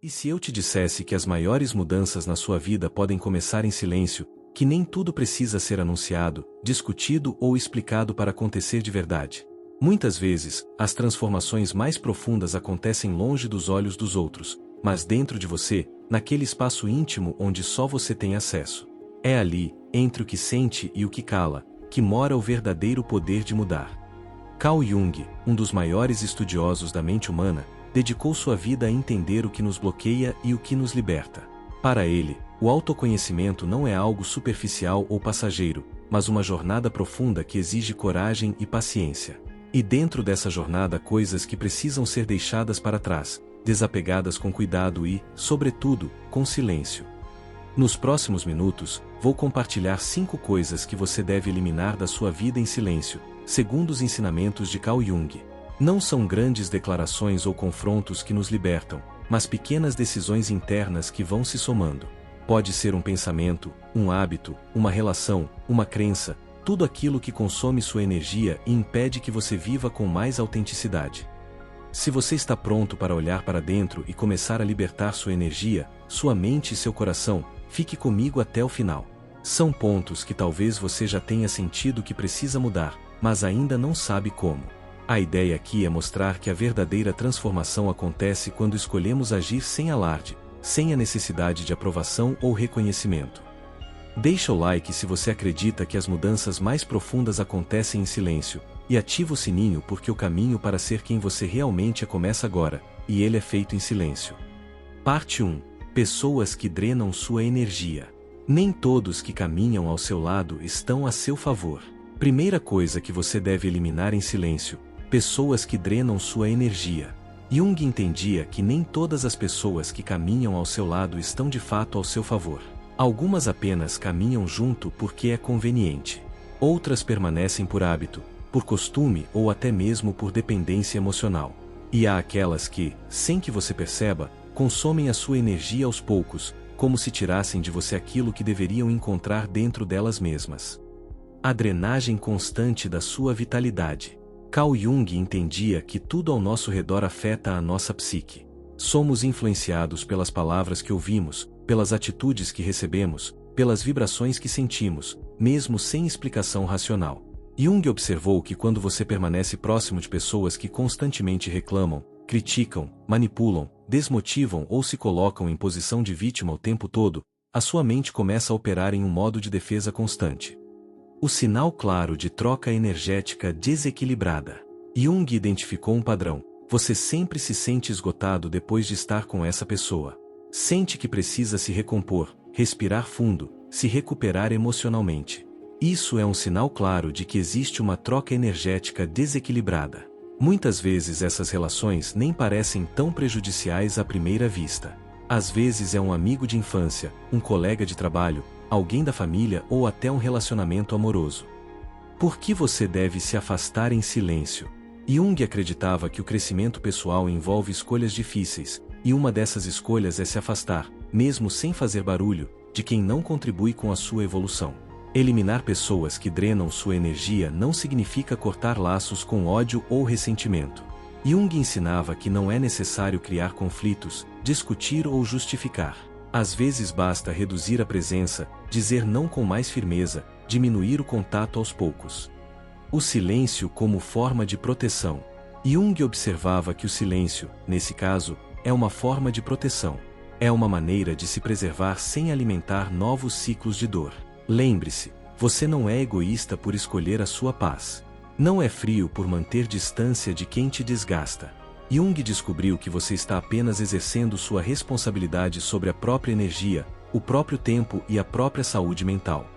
E se eu te dissesse que as maiores mudanças na sua vida podem começar em silêncio, que nem tudo precisa ser anunciado, discutido ou explicado para acontecer de verdade? Muitas vezes, as transformações mais profundas acontecem longe dos olhos dos outros, mas dentro de você, naquele espaço íntimo onde só você tem acesso. É ali, entre o que sente e o que cala, que mora o verdadeiro poder de mudar. Carl Jung, um dos maiores estudiosos da mente humana, dedicou sua vida a entender o que nos bloqueia e o que nos liberta. Para ele, o autoconhecimento não é algo superficial ou passageiro, mas uma jornada profunda que exige coragem e paciência. E dentro dessa jornada, coisas que precisam ser deixadas para trás, desapegadas com cuidado e, sobretudo, com silêncio. Nos próximos minutos, vou compartilhar 5 coisas que você deve eliminar da sua vida em silêncio, segundo os ensinamentos de Carl Jung. Não são grandes declarações ou confrontos que nos libertam, mas pequenas decisões internas que vão se somando. Pode ser um pensamento, um hábito, uma relação, uma crença, tudo aquilo que consome sua energia e impede que você viva com mais autenticidade. Se você está pronto para olhar para dentro e começar a libertar sua energia, sua mente e seu coração, fique comigo até o final. São pontos que talvez você já tenha sentido que precisa mudar, mas ainda não sabe como. A ideia aqui é mostrar que a verdadeira transformação acontece quando escolhemos agir sem alarde, sem a necessidade de aprovação ou reconhecimento. Deixa o like se você acredita que as mudanças mais profundas acontecem em silêncio, e ativa o sininho porque o caminho para ser quem você realmente é começa agora, e ele é feito em silêncio. Parte 1. Pessoas que drenam sua energia. Nem todos que caminham ao seu lado estão a seu favor. Primeira coisa que você deve eliminar em silêncio: pessoas que drenam sua energia. Jung entendia que nem todas as pessoas que caminham ao seu lado estão de fato ao seu favor. Algumas apenas caminham junto porque é conveniente. Outras permanecem por hábito, por costume ou até mesmo por dependência emocional. E há aquelas que, sem que você perceba, consomem a sua energia aos poucos, como se tirassem de você aquilo que deveriam encontrar dentro delas mesmas. A drenagem constante da sua vitalidade. Carl Jung entendia que tudo ao nosso redor afeta a nossa psique. Somos influenciados pelas palavras que ouvimos, pelas atitudes que recebemos, pelas vibrações que sentimos, mesmo sem explicação racional. Jung observou que quando você permanece próximo de pessoas que constantemente reclamam, criticam, manipulam, desmotivam ou se colocam em posição de vítima o tempo todo, a sua mente começa a operar em um modo de defesa constante. O sinal claro de troca energética desequilibrada. Jung identificou um padrão: você sempre se sente esgotado depois de estar com essa pessoa. Sente que precisa se recompor, respirar fundo, se recuperar emocionalmente. Isso é um sinal claro de que existe uma troca energética desequilibrada. Muitas vezes essas relações nem parecem tão prejudiciais à primeira vista. Às vezes é um amigo de infância, um colega de trabalho, alguém da família ou até um relacionamento amoroso. Por que você deve se afastar em silêncio? Jung acreditava que o crescimento pessoal envolve escolhas difíceis, e uma dessas escolhas é se afastar, mesmo sem fazer barulho, de quem não contribui com a sua evolução. Eliminar pessoas que drenam sua energia não significa cortar laços com ódio ou ressentimento. Jung ensinava que não é necessário criar conflitos, discutir ou justificar. Às vezes basta reduzir a presença, dizer não com mais firmeza, diminuir o contato aos poucos. O silêncio como forma de proteção. Jung observava que o silêncio, nesse caso, é uma forma de proteção. É uma maneira de se preservar sem alimentar novos ciclos de dor. Lembre-se, você não é egoísta por escolher a sua paz. Não é frio por manter distância de quem te desgasta. Jung descobriu que você está apenas exercendo sua responsabilidade sobre a própria energia, o próprio tempo e a própria saúde mental.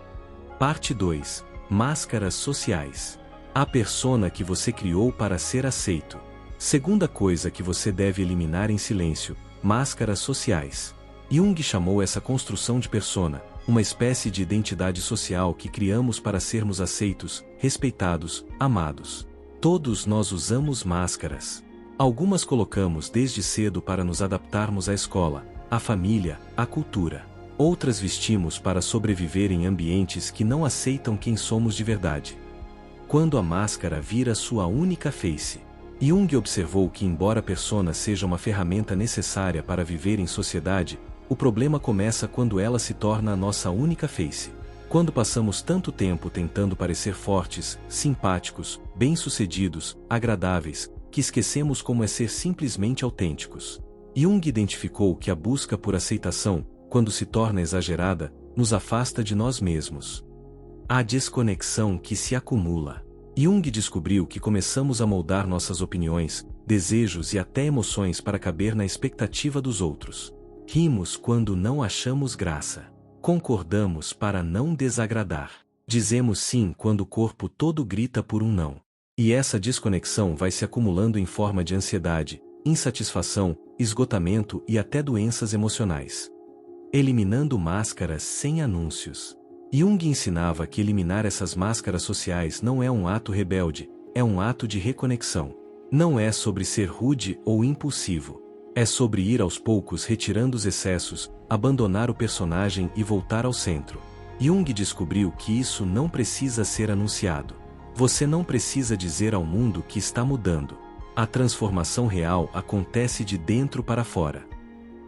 Parte 2. Máscaras sociais. A persona que você criou para ser aceito. Segunda coisa que você deve eliminar em silêncio: máscaras sociais. Jung chamou essa construção de persona, uma espécie de identidade social que criamos para sermos aceitos, respeitados, amados. Todos nós usamos máscaras. Algumas colocamos desde cedo para nos adaptarmos à escola, à família, à cultura. Outras vestimos para sobreviver em ambientes que não aceitam quem somos de verdade. Quando a máscara vira sua única face, Jung observou que, embora a persona seja uma ferramenta necessária para viver em sociedade, o problema começa quando ela se torna a nossa única face. Quando passamos tanto tempo tentando parecer fortes, simpáticos, bem-sucedidos, agradáveis, que esquecemos como é ser simplesmente autênticos. Jung identificou que a busca por aceitação, quando se torna exagerada, nos afasta de nós mesmos. A desconexão que se acumula. Jung descobriu que começamos a moldar nossas opiniões, desejos e até emoções para caber na expectativa dos outros. Rimos quando não achamos graça. Concordamos para não desagradar. Dizemos sim quando o corpo todo grita por um não. E essa desconexão vai se acumulando em forma de ansiedade, insatisfação, esgotamento e até doenças emocionais. Eliminando máscaras sem anúncios. Jung ensinava que eliminar essas máscaras sociais não é um ato rebelde, é um ato de reconexão. Não é sobre ser rude ou impulsivo. É sobre ir aos poucos retirando os excessos, abandonar o personagem e voltar ao centro. Jung descobriu que isso não precisa ser anunciado. Você não precisa dizer ao mundo que está mudando. A transformação real acontece de dentro para fora.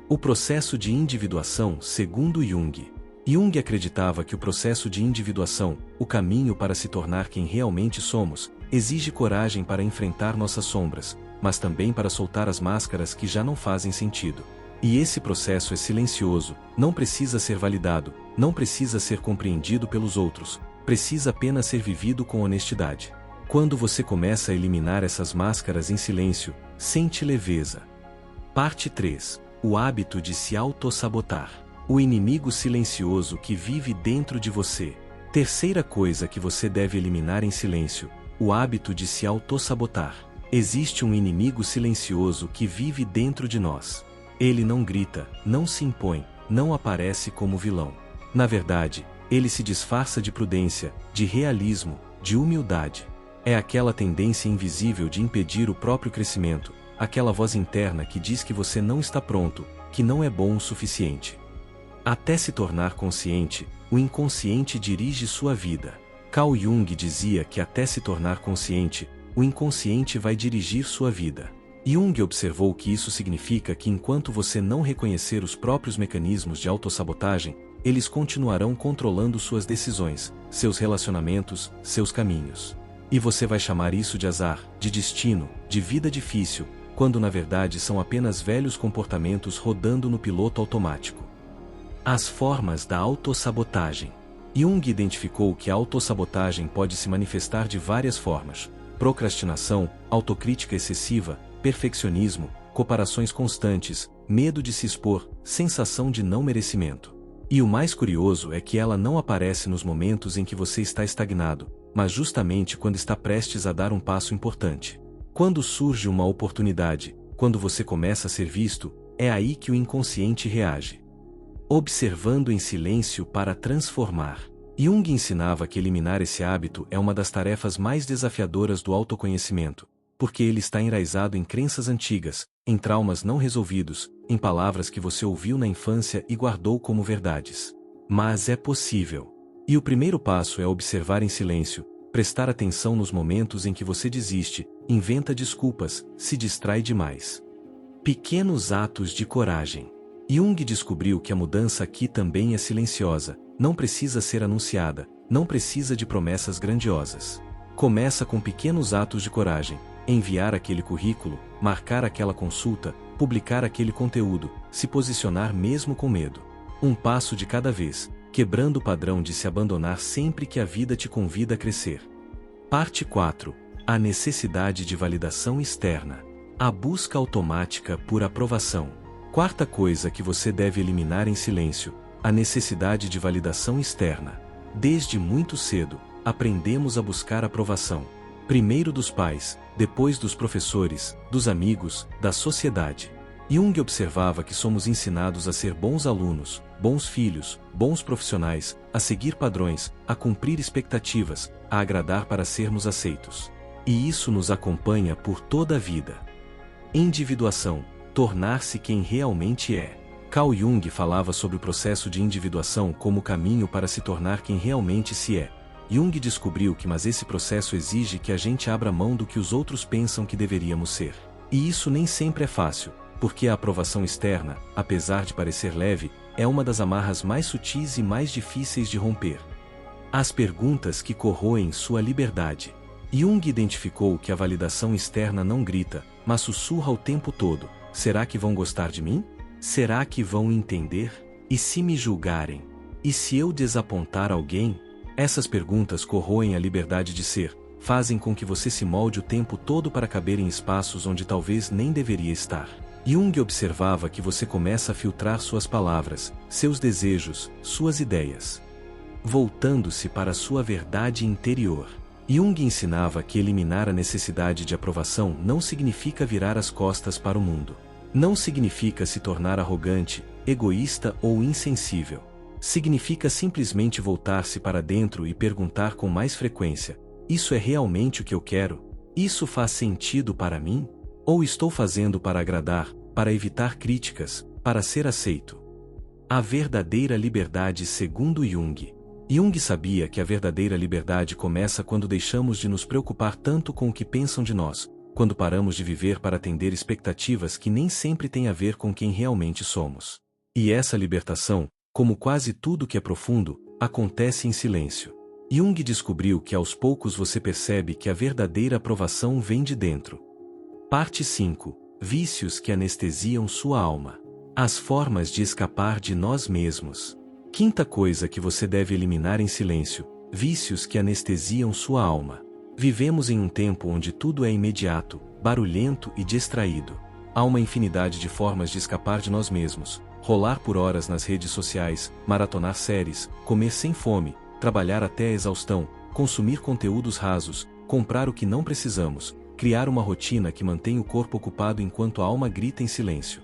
O processo de individuação, segundo Jung. Jung acreditava que o processo de individuação, o caminho para se tornar quem realmente somos, exige coragem para enfrentar nossas sombras, mas também para soltar as máscaras que já não fazem sentido. E esse processo é silencioso, não precisa ser validado, não precisa ser compreendido pelos outros, precisa apenas ser vivido com honestidade. Quando você começa a eliminar essas máscaras em silêncio, sente leveza. Parte 3. O hábito de se autossabotar. O inimigo silencioso que vive dentro de você. Terceira coisa que você deve eliminar em silêncio: o hábito de se autossabotar. Existe um inimigo silencioso que vive dentro de nós. Ele não grita, não se impõe, não aparece como vilão. Na verdade, ele se disfarça de prudência, de realismo, de humildade. É aquela tendência invisível de impedir o próprio crescimento, aquela voz interna que diz que você não está pronto, que não é bom o suficiente. Até se tornar consciente, o inconsciente dirige sua vida. Carl Jung dizia que até se tornar consciente, o inconsciente vai dirigir sua vida. Jung observou que isso significa que enquanto você não reconhecer os próprios mecanismos de autossabotagem, eles continuarão controlando suas decisões, seus relacionamentos, seus caminhos. E você vai chamar isso de azar, de destino, de vida difícil, quando na verdade são apenas velhos comportamentos rodando no piloto automático. As formas da autossabotagem. Jung identificou que a autossabotagem pode se manifestar de várias formas: procrastinação, autocrítica excessiva, perfeccionismo, comparações constantes, medo de se expor, sensação de não merecimento. E o mais curioso é que ela não aparece nos momentos em que você está estagnado, mas justamente quando está prestes a dar um passo importante. Quando surge uma oportunidade, quando você começa a ser visto, é aí que o inconsciente reage. Observando em silêncio para transformar. Jung ensinava que eliminar esse hábito é uma das tarefas mais desafiadoras do autoconhecimento, porque ele está enraizado em crenças antigas, em traumas não resolvidos, em palavras que você ouviu na infância e guardou como verdades. Mas é possível. E o primeiro passo é observar em silêncio, prestar atenção nos momentos em que você desiste, inventa desculpas, se distrai demais. Pequenos atos de coragem. Jung descobriu que a mudança aqui também é silenciosa, não precisa ser anunciada, não precisa de promessas grandiosas. Começa com pequenos atos de coragem: enviar aquele currículo, marcar aquela consulta, publicar aquele conteúdo, se posicionar mesmo com medo. Um passo de cada vez, quebrando o padrão de se abandonar sempre que a vida te convida a crescer. Parte 4. A necessidade de validação externa. A busca automática por aprovação. Quarta coisa que você deve eliminar em silêncio: a necessidade de validação externa. Desde muito cedo, aprendemos a buscar aprovação. Primeiro dos pais, depois dos professores, dos amigos, da sociedade. Jung observava que somos ensinados a ser bons alunos, bons filhos, bons profissionais, a seguir padrões, a cumprir expectativas, a agradar para sermos aceitos. E isso nos acompanha por toda a vida. Individuação. Tornar-se quem realmente é. Carl Jung falava sobre o processo de individuação como caminho para se tornar quem realmente se é. Jung descobriu que esse processo exige que a gente abra mão do que os outros pensam que deveríamos ser. E isso nem sempre é fácil, porque a aprovação externa, apesar de parecer leve, é uma das amarras mais sutis e mais difíceis de romper. As perguntas que corroem sua liberdade. Jung identificou que a validação externa não grita, mas sussurra o tempo todo: será que vão gostar de mim? Será que vão entender? E se me julgarem? E se eu desapontar alguém? Essas perguntas corroem a liberdade de ser, fazem com que você se molde o tempo todo para caber em espaços onde talvez nem deveria estar. Jung observava que você começa a filtrar suas palavras, seus desejos, suas ideias, voltando-se para sua verdade interior. Jung ensinava que eliminar a necessidade de aprovação não significa virar as costas para o mundo. Não significa se tornar arrogante, egoísta ou insensível. Significa simplesmente voltar-se para dentro e perguntar com mais frequência: isso é realmente o que eu quero? Isso faz sentido para mim? Ou estou fazendo para agradar, para evitar críticas, para ser aceito? A verdadeira liberdade segundo Jung. Jung sabia que a verdadeira liberdade começa quando deixamos de nos preocupar tanto com o que pensam de nós, quando paramos de viver para atender expectativas que nem sempre têm a ver com quem realmente somos. E essa libertação, como quase tudo que é profundo, acontece em silêncio. Jung descobriu que aos poucos você percebe que a verdadeira aprovação vem de dentro. Parte 5. Vícios que anestesiam sua alma. As formas de escapar de nós mesmos. Quinta coisa que você deve eliminar em silêncio: vícios que anestesiam sua alma. Vivemos em um tempo onde tudo é imediato, barulhento e distraído. Há uma infinidade de formas de escapar de nós mesmos: rolar por horas nas redes sociais, maratonar séries, comer sem fome, trabalhar até a exaustão, consumir conteúdos rasos, comprar o que não precisamos, criar uma rotina que mantém o corpo ocupado enquanto a alma grita em silêncio.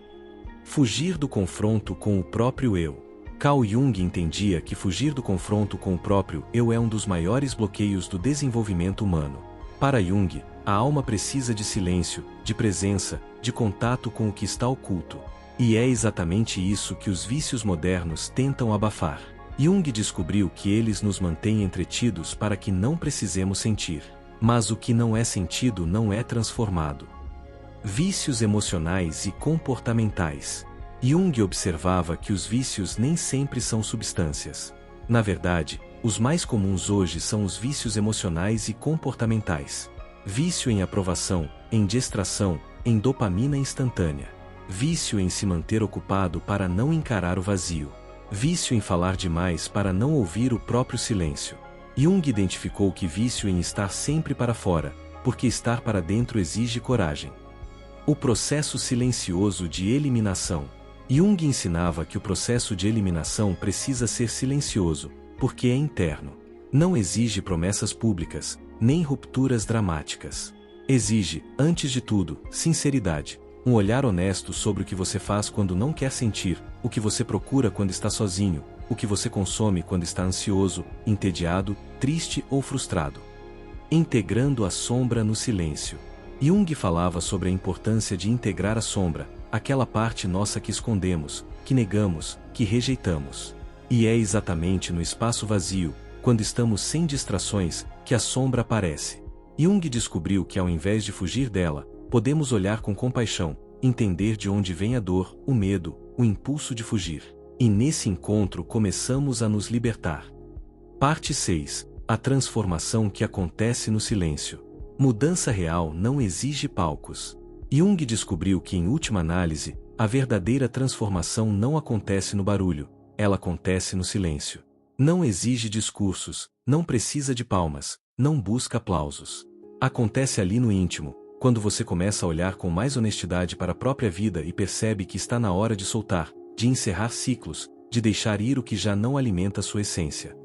Fugir do confronto com o próprio eu. Carl Jung entendia que fugir do confronto com o próprio eu é um dos maiores bloqueios do desenvolvimento humano. Para Jung, a alma precisa de silêncio, de presença, de contato com o que está oculto. E é exatamente isso que os vícios modernos tentam abafar. Jung descobriu que eles nos mantêm entretidos para que não precisemos sentir. Mas o que não é sentido não é transformado. Vícios emocionais e comportamentais. Jung observava que os vícios nem sempre são substâncias. Na verdade, os mais comuns hoje são os vícios emocionais e comportamentais. Vício em aprovação, em distração, em dopamina instantânea. Vício em se manter ocupado para não encarar o vazio. Vício em falar demais para não ouvir o próprio silêncio. Jung identificou que vício em estar sempre para fora, porque estar para dentro exige coragem. O processo silencioso de eliminação. Jung ensinava que o processo de eliminação precisa ser silencioso, porque é interno. Não exige promessas públicas, nem rupturas dramáticas. Exige, antes de tudo, sinceridade, um olhar honesto sobre o que você faz quando não quer sentir, o que você procura quando está sozinho, o que você consome quando está ansioso, entediado, triste ou frustrado. Integrando a sombra no silêncio. Jung falava sobre a importância de integrar a sombra, aquela parte nossa que escondemos, que negamos, que rejeitamos. E é exatamente no espaço vazio, quando estamos sem distrações, que a sombra aparece. Jung descobriu que ao invés de fugir dela, podemos olhar com compaixão, entender de onde vem a dor, o medo, o impulso de fugir. E nesse encontro começamos a nos libertar. Parte 6. A transformação que acontece no silêncio. Mudança real não exige palcos. Jung descobriu que, em última análise, a verdadeira transformação não acontece no barulho, ela acontece no silêncio. Não exige discursos, não precisa de palmas, não busca aplausos. Acontece ali no íntimo, quando você começa a olhar com mais honestidade para a própria vida e percebe que está na hora de soltar, de encerrar ciclos, de deixar ir o que já não alimenta sua essência.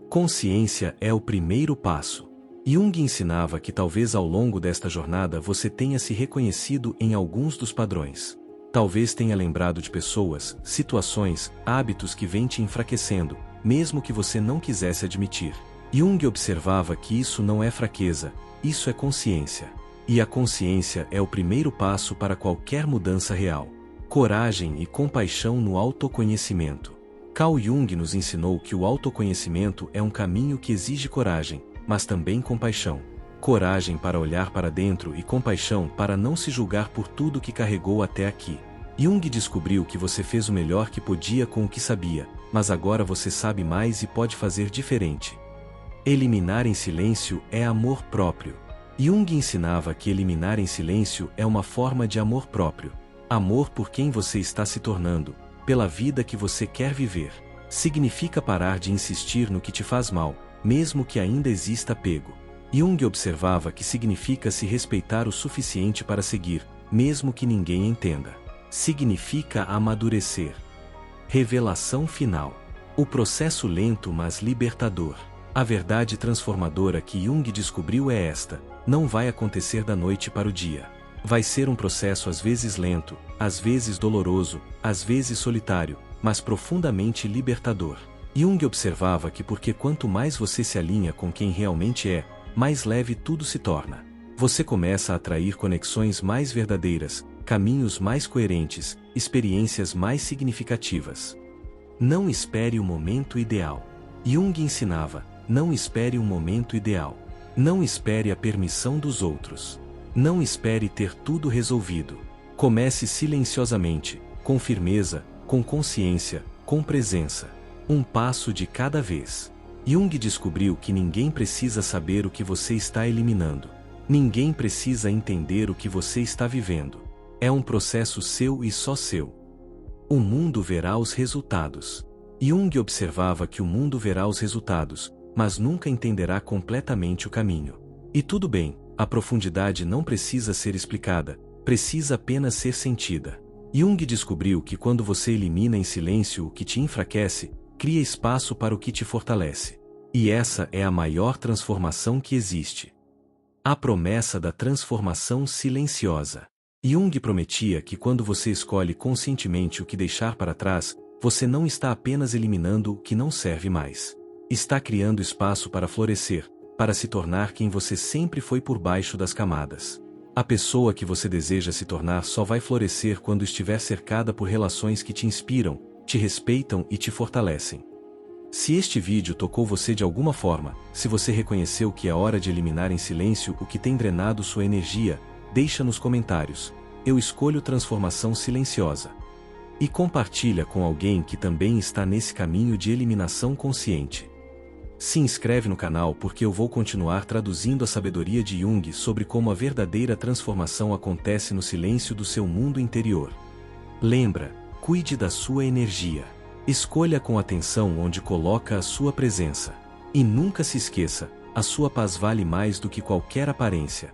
Consciência é o primeiro passo. Jung ensinava que talvez ao longo desta jornada você tenha se reconhecido em alguns dos padrões. Talvez tenha lembrado de pessoas, situações, hábitos que vêm te enfraquecendo, mesmo que você não quisesse admitir. Jung observava que isso não é fraqueza, isso é consciência. E a consciência é o primeiro passo para qualquer mudança real. Coragem e compaixão no autoconhecimento. Carl Jung nos ensinou que o autoconhecimento é um caminho que exige coragem, mas também compaixão. Coragem para olhar para dentro e compaixão para não se julgar por tudo que carregou até aqui. Jung descobriu que você fez o melhor que podia com o que sabia, mas agora você sabe mais e pode fazer diferente. Eliminar em silêncio é amor próprio. Jung ensinava que eliminar em silêncio é uma forma de amor próprio. Amor por quem você está se tornando, pela vida que você quer viver. Significa parar de insistir no que te faz mal, mesmo que ainda exista apego. Jung observava que significa se respeitar o suficiente para seguir, mesmo que ninguém entenda. Significa amadurecer. Revelação final. O processo lento mas libertador. A verdade transformadora que Jung descobriu é esta: não vai acontecer da noite para o dia. Vai ser um processo às vezes lento, às vezes doloroso, às vezes solitário, mas profundamente libertador. Jung observava que porque quanto mais você se alinha com quem realmente é, mais leve tudo se torna. Você começa a atrair conexões mais verdadeiras, caminhos mais coerentes, experiências mais significativas. Não espere o momento ideal. Jung ensinava: não espere um momento ideal. Não espere a permissão dos outros. Não espere ter tudo resolvido. Comece silenciosamente, com firmeza, com consciência, com presença. Um passo de cada vez. Jung descobriu que ninguém precisa saber o que você está eliminando. Ninguém precisa entender o que você está vivendo. É um processo seu e só seu. O mundo verá os resultados. Jung observava que o mundo verá os resultados, mas nunca entenderá completamente o caminho. E tudo bem, a profundidade não precisa ser explicada, precisa apenas ser sentida. Jung descobriu que quando você elimina em silêncio o que te enfraquece, cria espaço para o que te fortalece. E essa é a maior transformação que existe. A promessa da transformação silenciosa. Jung prometia que quando você escolhe conscientemente o que deixar para trás, você não está apenas eliminando o que não serve mais. Está criando espaço para florescer, para se tornar quem você sempre foi por baixo das camadas. A pessoa que você deseja se tornar só vai florescer quando estiver cercada por relações que te inspiram, te respeitam e te fortalecem. Se este vídeo tocou você de alguma forma, se você reconheceu que é hora de eliminar em silêncio o que tem drenado sua energia, deixa nos comentários: eu escolho transformação silenciosa. E compartilha com alguém que também está nesse caminho de eliminação consciente. Se inscreve no canal porque eu vou continuar traduzindo a sabedoria de Jung sobre como a verdadeira transformação acontece no silêncio do seu mundo interior. Lembra, cuide da sua energia. Escolha com atenção onde coloca a sua presença. E nunca se esqueça, a sua paz vale mais do que qualquer aparência.